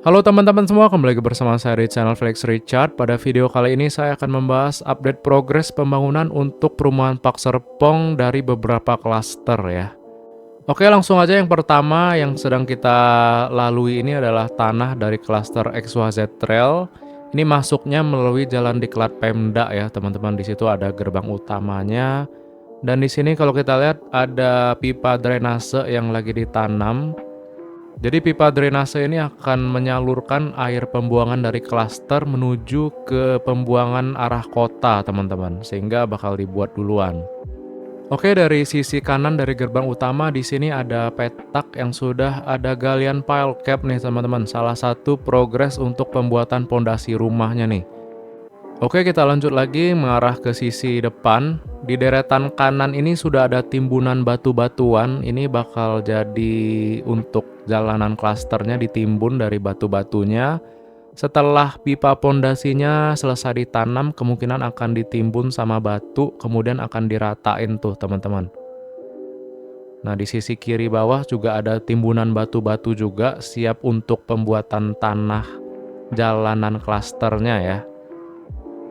Halo teman-teman semua, kembali lagi bersama saya di channel Felix Richard. Pada video kali ini saya akan membahas update progres pembangunan untuk perumahan Park Serpong dari beberapa klaster ya. Oke, langsung aja yang pertama yang sedang kita lalui ini adalah tanah dari klaster XYZ Trail. Ini masuknya melalui jalan diklat Pemda ya, teman-teman. Di situ ada gerbang utamanya. Dan di sini kalau kita lihat ada pipa drainase yang lagi ditanam. Jadi pipa drainase ini akan menyalurkan air pembuangan dari klaster menuju ke pembuangan arah kota, teman-teman, sehingga bakal dibuat duluan. Oke, dari sisi kanan dari gerbang utama di sini ada petak yang sudah ada galian pile cap nih, teman-teman. Salah satu progres untuk pembuatan pondasi rumahnya nih. Oke, kita lanjut lagi mengarah ke sisi depan. Di deretan kanan ini sudah ada timbunan batu-batuan. Ini bakal jadi untuk jalanan klasternya ditimbun dari batu-batunya. Setelah pipa pondasinya selesai ditanam, kemungkinan akan ditimbun sama batu, kemudian akan diratain tuh, teman-teman. Nah, di sisi kiri bawah juga ada timbunan batu-batu juga, siap untuk pembuatan tanah jalanan klasternya ya.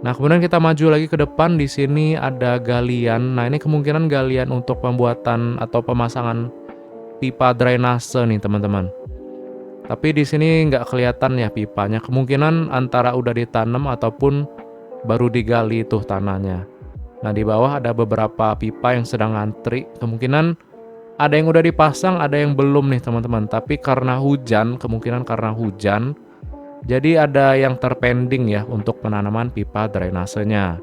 Nah, kemudian kita maju lagi ke depan, di sini ada galian. Nah, ini kemungkinan galian untuk pembuatan atau pemasangan pipa drainase nih, teman-teman. Tapi di sini nggak kelihatan ya pipanya. Kemungkinan antara udah ditanam ataupun baru digali tuh tanahnya. Nah, di bawah ada beberapa pipa yang sedang ngantri. Kemungkinan ada yang udah dipasang, ada yang belum nih, teman-teman. Tapi karena hujan, kemungkinan karena hujan, jadi ada yang terpending ya untuk penanaman pipa drainasenya.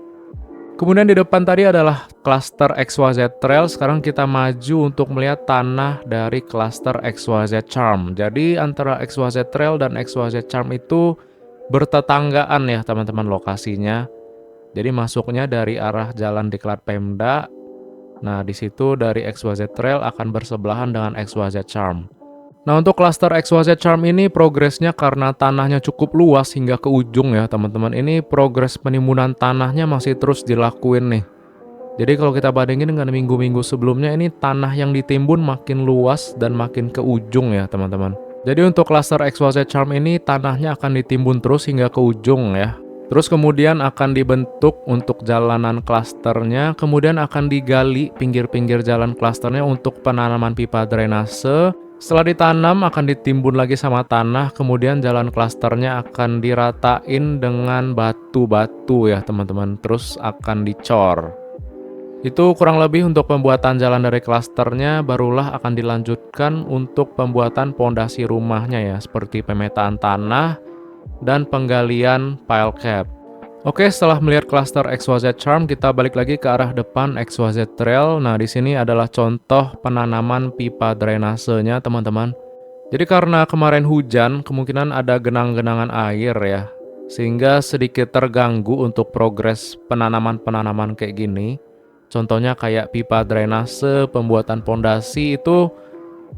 Kemudian di depan tadi adalah klaster XYZ Trail. Sekarang kita maju untuk melihat tanah dari klaster XYZ Charm. Jadi antara XYZ Trail dan XYZ Charm itu bertetanggaan ya teman-teman lokasinya. Jadi masuknya dari arah jalan diklat Pemda. Nah, di situ dari XYZ Trail akan bersebelahan dengan XYZ Charm. Nah, untuk klaster XYZ Charm ini progresnya karena tanahnya cukup luas hingga ke ujung ya teman-teman. Ini progres penimbunan tanahnya masih terus dilakuin nih. Jadi kalau kita bandingin dengan minggu-minggu sebelumnya, ini tanah yang ditimbun makin luas dan makin ke ujung ya teman-teman. Jadi untuk klaster XYZ Charm ini tanahnya akan ditimbun terus hingga ke ujung ya. Terus kemudian akan dibentuk untuk jalanan klasternya, kemudian akan digali pinggir-pinggir jalan klasternya untuk penanaman pipa drainase. Setelah ditanam akan ditimbun lagi sama tanah, kemudian jalan klasternya akan diratain dengan batu-batu ya teman-teman, terus akan dicor. Itu kurang lebih untuk pembuatan jalan dari klasternya, barulah akan dilanjutkan untuk pembuatan pondasi rumahnya ya, seperti pemetaan tanah dan penggalian pile cap. Oke, setelah melihat klaster XYZ Charm, kita balik lagi ke arah depan XYZ Trail. Nah, di sini adalah contoh penanaman pipa drainasenya, teman-teman. Jadi karena kemarin hujan, kemungkinan ada genang-genangan air ya, sehingga sedikit terganggu untuk progres penanaman-penanaman kayak gini. Contohnya kayak pipa drainase, pembuatan pondasi itu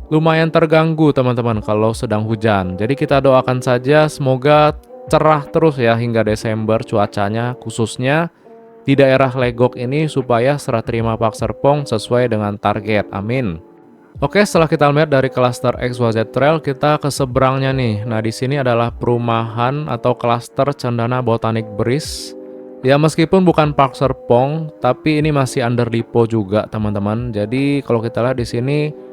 lumayan terganggu, teman-teman, kalau sedang hujan. Jadi kita doakan saja semoga cerah terus ya hingga Desember cuacanya, khususnya di daerah Legok ini, supaya serah terima Park Serpong sesuai dengan target. Amin. Oke, setelah kita melihat dari klaster XYZ Trail, kita ke seberangnya nih. Nah, di sini adalah perumahan atau klaster Cendana Botanic Breeze. Ya, meskipun bukan Park Serpong, tapi ini masih under depo juga, teman-teman. Jadi kalau kita lihat di sini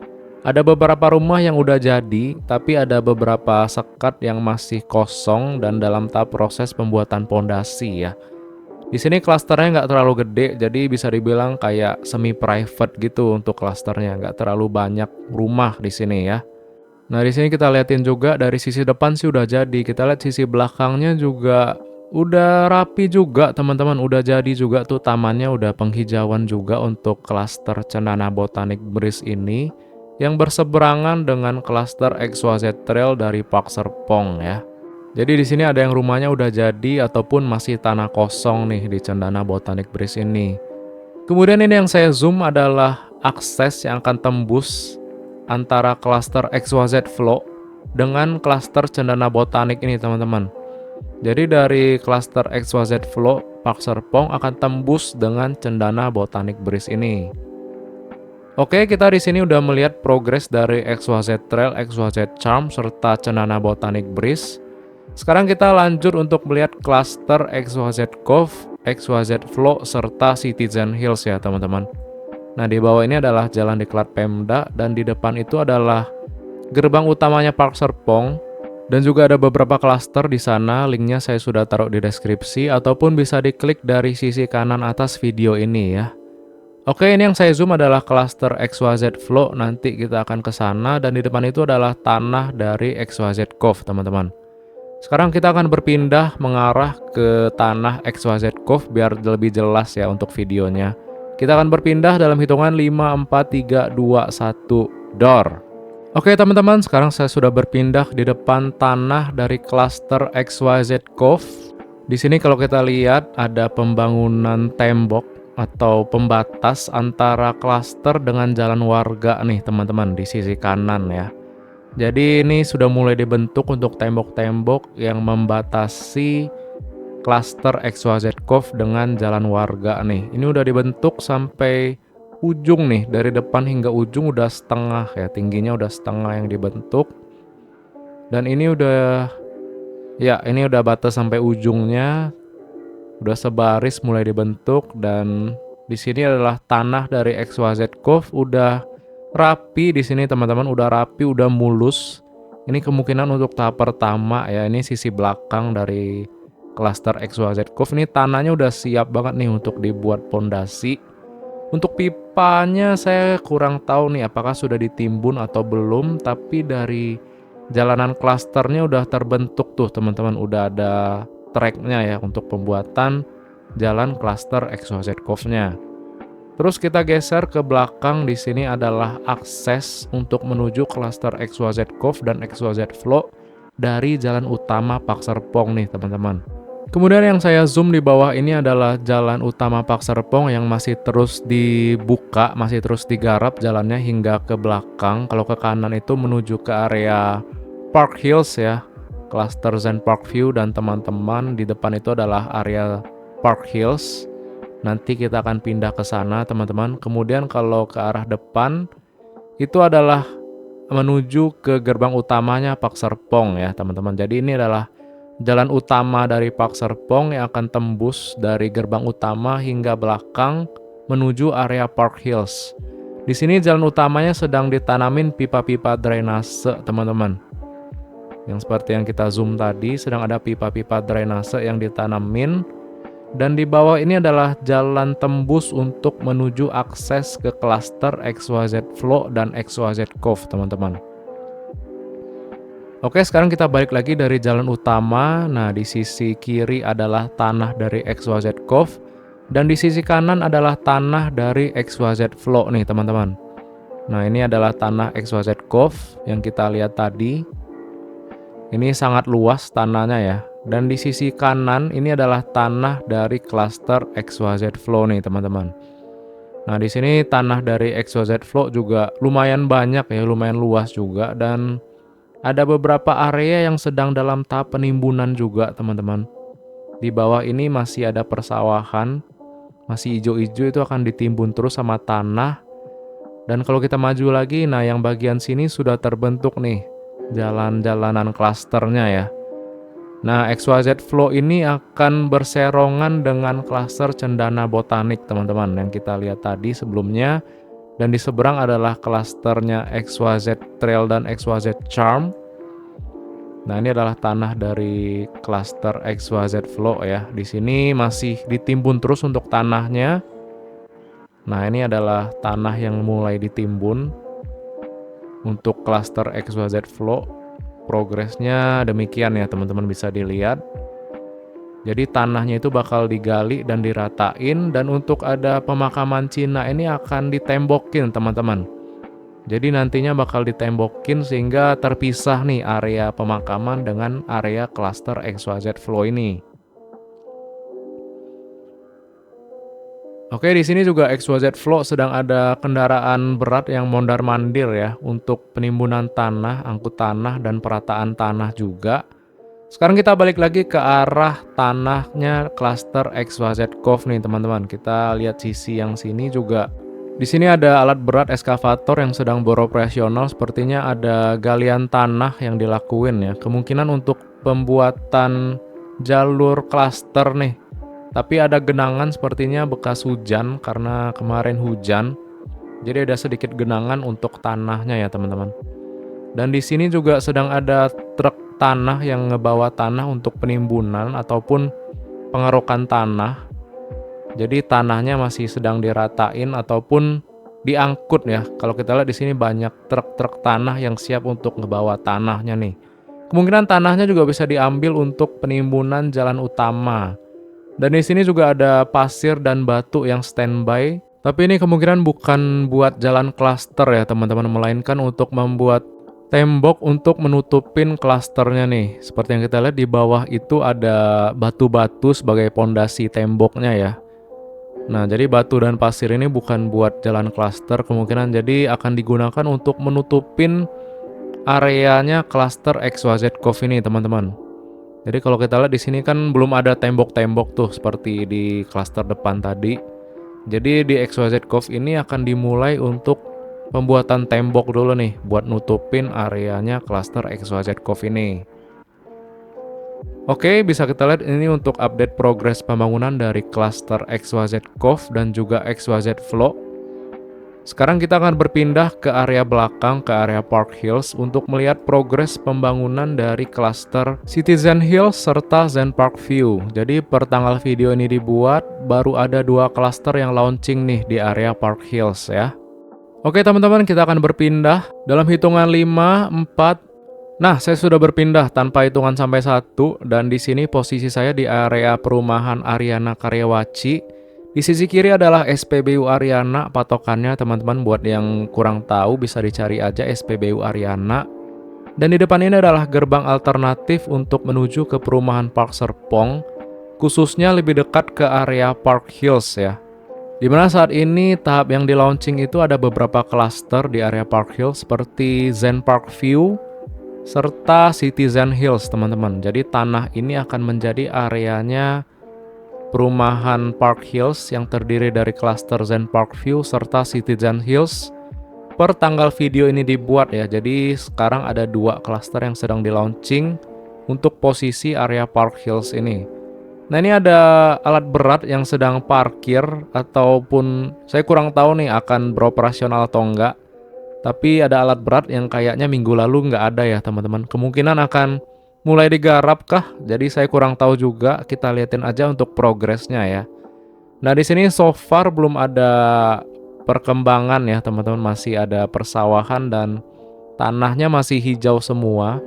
ada beberapa rumah yang udah jadi, tapi ada beberapa sekat yang masih kosong dan dalam tahap proses pembuatan pondasi ya. Di sini klasternya nggak terlalu gede, jadi bisa dibilang kayak semi private gitu untuk klasternya, nggak terlalu banyak rumah di sini ya. Nah, di sini kita liatin juga dari sisi depan sih udah jadi. Kita lihat sisi belakangnya juga udah rapi juga, teman-teman. Udah jadi juga tuh tamannya, udah penghijauan juga untuk klaster Cendana Botanic Breeze ini, yang berseberangan dengan klaster XYZ Trail dari Park Serpong ya. Jadi di sini ada yang rumahnya udah jadi ataupun masih tanah kosong nih di Cendana Botanic Breeze ini. Kemudian ini yang saya zoom adalah akses yang akan tembus antara klaster XYZ Flow dengan klaster Cendana Botanic ini, teman-teman. Jadi dari klaster XYZ Flow, Park Serpong akan tembus dengan Cendana Botanic Breeze ini. Oke, kita di sini udah melihat progres dari XYZ Trail, XYZ Charm, serta Cendana Botanic Breeze. Sekarang kita lanjut untuk melihat klaster XYZ Cove, XYZ Flow, serta Citizen Hills ya teman-teman. Nah di bawah ini adalah jalan diklat Pemda dan di depan itu adalah gerbang utamanya Park Serpong. Dan juga ada beberapa klaster di sana, linknya saya sudah taruh di deskripsi ataupun bisa diklik dari sisi kanan atas video ini ya. Oke, ini yang saya zoom adalah klaster XYZ Flow, nanti kita akan ke sana dan di depan itu adalah tanah dari XYZ Cove, teman-teman. Sekarang kita akan berpindah mengarah ke tanah XYZ Cove biar lebih jelas ya untuk videonya. Kita akan berpindah dalam hitungan 5, 4, 3, 2, 1, door. Oke teman-teman, sekarang saya sudah berpindah di depan tanah dari klaster XYZ Cove. Di sini kalau kita lihat ada pembangunan tembok atau pembatas antara klaster dengan jalan warga nih teman-teman di sisi kanan ya. Jadi ini sudah mulai dibentuk untuk tembok-tembok yang membatasi klaster XYZ Cove dengan jalan warga nih. Ini udah dibentuk sampai ujung nih, dari depan hingga ujung udah setengah ya, tingginya udah setengah yang dibentuk. Dan ini udah ini udah batas sampai ujungnya, udah sebaris mulai dibentuk. Dan di sini adalah tanah dari XYZ Cove, udah rapi di sini teman-teman, udah rapi, udah mulus. Ini kemungkinan untuk tahap pertama ya, ini sisi belakang dari klaster XYZ Cove. Ini tanahnya udah siap banget nih untuk dibuat pondasi. Untuk pipanya saya kurang tahu nih apakah sudah ditimbun atau belum, tapi dari jalanan klasternya udah terbentuk tuh teman-teman, udah ada tracknya ya untuk pembuatan jalan klaster XYZ Cove-nya. Terus kita geser ke belakang, di sini adalah akses untuk menuju klaster XYZ Cove dan XYZ Flow dari jalan utama Park Serpong nih teman-teman. Kemudian yang saya zoom di bawah ini adalah jalan utama Park Serpong yang masih terus dibuka, masih terus digarap jalannya hingga ke belakang. Kalau ke kanan itu menuju ke area Park Hills ya, klaster Zen Park View, dan teman-teman di depan itu adalah area Park Hills. Nanti kita akan pindah ke sana teman-teman. Kemudian kalau ke arah depan itu adalah menuju ke gerbang utamanya Park Serpong ya teman-teman. Jadi ini adalah jalan utama dari Park Serpong yang akan tembus dari gerbang utama hingga belakang menuju area Park Hills. Di sini jalan utamanya sedang ditanamin pipa-pipa drainase, teman-teman. Yang seperti yang kita zoom tadi, sedang ada pipa-pipa drainase yang ditanamin. Dan di bawah ini adalah jalan tembus untuk menuju akses ke klaster XYZ Flow dan XYZ Cove, teman-teman. Oke, sekarang kita balik lagi dari jalan utama. Nah, di sisi kiri adalah tanah dari XYZ Cove dan di sisi kanan adalah tanah dari XYZ Flow nih, teman-teman. Nah, ini adalah tanah XYZ Cove yang kita lihat tadi. Ini sangat luas tanahnya ya. Dan di sisi kanan ini adalah tanah dari klaster XYZ Flow nih, teman-teman. Nah, di sini tanah dari XYZ Flow juga lumayan banyak ya, lumayan luas juga, dan ada beberapa area yang sedang dalam tahap penimbunan juga teman-teman. Di bawah ini masih ada persawahan, masih hijau-hijau, itu akan ditimbun terus sama tanah. Dan kalau kita maju lagi, nah yang bagian sini sudah terbentuk nih jalan-jalanan klasternya ya. Nah XYZ Flow ini akan berserongan dengan klaster Cendana Botanik teman-teman yang kita lihat tadi sebelumnya. Dan di seberang adalah klasternya XYZ Trail dan XYZ Charm. Nah, ini adalah tanah dari klaster XYZ Flow ya. Di sini masih ditimbun terus untuk tanahnya. Nah, ini adalah tanah yang mulai ditimbun untuk klaster XYZ Flow. Progresnya demikian ya, teman-teman bisa dilihat. Jadi tanahnya itu bakal digali dan diratain, dan untuk ada pemakaman Cina ini akan ditembokin teman-teman. Jadi nantinya bakal ditembokin sehingga terpisah nih area pemakaman dengan area klaster XYZ Flow ini. Oke, di sini juga XYZ Flow sedang ada kendaraan berat yang mondar-mandir ya untuk penimbunan tanah, angkut tanah, dan perataan tanah juga. Sekarang kita balik lagi ke arah tanahnya klaster XYZ Cove nih teman-teman. Kita lihat sisi yang sini juga. Di sini ada alat berat eskavator yang sedang beroperasional. Sepertinya ada galian tanah yang dilakuin ya. Kemungkinan untuk pembuatan jalur klaster nih. Tapi ada genangan sepertinya bekas hujan karena kemarin hujan. Jadi ada sedikit genangan untuk tanahnya ya teman-teman. Dan di sini juga sedang ada truk tanah yang ngebawa tanah untuk penimbunan ataupun pengerokan tanah. Jadi tanahnya masih sedang diratain ataupun diangkut ya. Kalau kita lihat di sini banyak truk-truk tanah yang siap untuk ngebawa tanahnya nih. Kemungkinan tanahnya juga bisa diambil untuk penimbunan jalan utama. Dan di sini juga ada pasir dan batu yang standby. Tapi ini kemungkinan bukan buat jalan klaster ya teman-teman, melainkan untuk membuat tembok untuk menutupin klasternya nih. Seperti yang kita lihat di bawah itu ada batu-batu sebagai pondasi temboknya ya. Nah, jadi batu dan pasir ini bukan buat jalan klaster, kemungkinan jadi akan digunakan untuk menutupin areanya klaster XYZ Cove ini teman-teman. Jadi kalau kita lihat di sini kan belum ada tembok-tembok tuh seperti di klaster depan tadi. Jadi di XYZ Cove ini akan dimulai untuk pembuatan tembok dulu nih buat nutupin areanya klaster XYZ Cove ini. Oke, bisa kita lihat ini untuk update progres pembangunan dari klaster XYZ Cove dan juga XYZ Flow. Sekarang kita akan berpindah ke area belakang, ke area Park Hills untuk melihat progres pembangunan dari klaster Citizen Hills serta Zen Park View. Jadi per tanggal video ini dibuat, baru ada 2 klaster yang launching nih di area Park Hills ya. Oke teman-teman, kita akan berpindah dalam hitungan 5, 4. Nah, saya sudah berpindah tanpa hitungan sampai 1 dan di sini posisi saya di area perumahan Ariana Karyawaci. Di sisi kiri adalah SPBU Ariana, patokannya teman-teman buat yang kurang tahu bisa dicari aja SPBU Ariana. Dan di depan ini adalah gerbang alternatif untuk menuju ke perumahan Park Serpong, khususnya lebih dekat ke area Park Hills ya. Dimana saat ini tahap yang di launching itu ada beberapa klaster di area Park Hills seperti Zen Park View serta Citizen Hills teman-teman. Jadi tanah ini akan menjadi areanya perumahan Park Hills yang terdiri dari klaster Zen Park View serta Citizen Hills. Per tanggal video ini dibuat ya, jadi sekarang ada 2 klaster yang sedang di launching untuk posisi area Park Hills ini. Nah ini ada alat berat yang sedang parkir ataupun saya kurang tahu nih akan beroperasional atau enggak. Tapi ada alat berat yang kayaknya minggu lalu nggak ada ya teman-teman. Kemungkinan akan mulai digarap kah? Jadi saya kurang tahu juga. Kita liatin aja untuk progresnya ya. Nah di sini so far belum ada perkembangan ya teman-teman. Masih ada persawahan dan tanahnya masih hijau semua.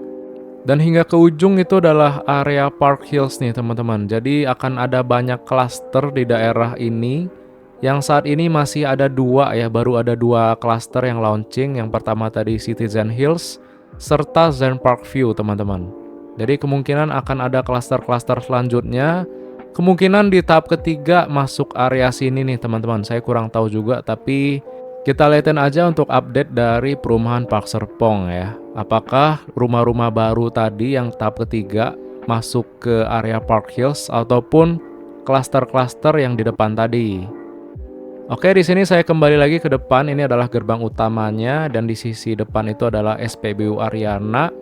Dan hingga ke ujung itu adalah area Park Hills nih teman-teman. Jadi akan ada banyak klaster di daerah ini. Yang saat ini masih ada 2 ya, baru ada 2 klaster yang launching. Yang pertama tadi Citizen Hills serta Zen Park View teman-teman. Jadi kemungkinan akan ada klaster-klaster selanjutnya. Kemungkinan di tahap ketiga masuk area sini nih teman-teman. Saya kurang tahu juga, tapi kita lihatin aja untuk update dari perumahan Park Serpong ya. Apakah rumah-rumah baru tadi yang tahap ketiga masuk ke area Park Hills ataupun klaster-klaster yang di depan tadi. Oke, di sini saya kembali lagi ke depan. Ini adalah gerbang utamanya dan di sisi depan itu adalah SPBU Ariana.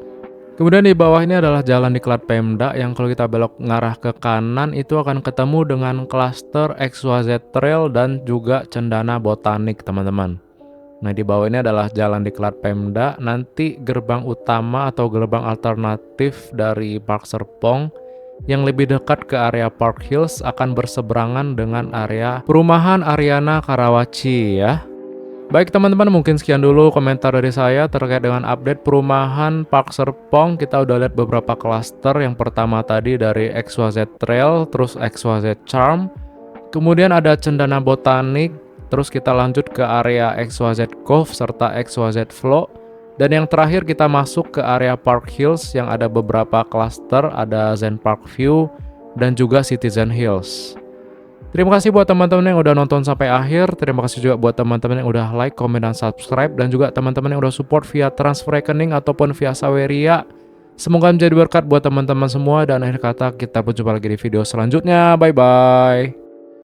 Kemudian di bawah ini adalah jalan diklat Pemda yang kalau kita belok ngarah ke kanan itu akan ketemu dengan klaster XYZ Trail dan juga Cendana Botanik, teman-teman. Nah, di bawah ini adalah jalan diklat Pemda. Nanti gerbang utama atau gerbang alternatif dari Park Serpong yang lebih dekat ke area Park Hills akan berseberangan dengan area perumahan Ariana Karawaci ya. Baik teman-teman, mungkin sekian dulu komentar dari saya terkait dengan update perumahan Park Serpong. Kita udah lihat beberapa klaster. Yang pertama tadi dari XYZ Trail, terus XYZ Charm, kemudian ada Cendana Botanik, terus kita lanjut ke area XYZ Cove serta XYZ Flow. Dan yang terakhir kita masuk ke area Park Hills yang ada beberapa klaster, ada Zen Park View dan juga Citizen Hills. Terima kasih buat teman-teman yang udah nonton sampai akhir. Terima kasih juga buat teman-teman yang udah like, komen, dan subscribe. Dan juga teman-teman yang udah support via transfer rekening ataupun via Saweria. Semoga menjadi berkat buat teman-teman semua. Dan akhir kata kita berjumpa lagi di video selanjutnya. Bye-bye.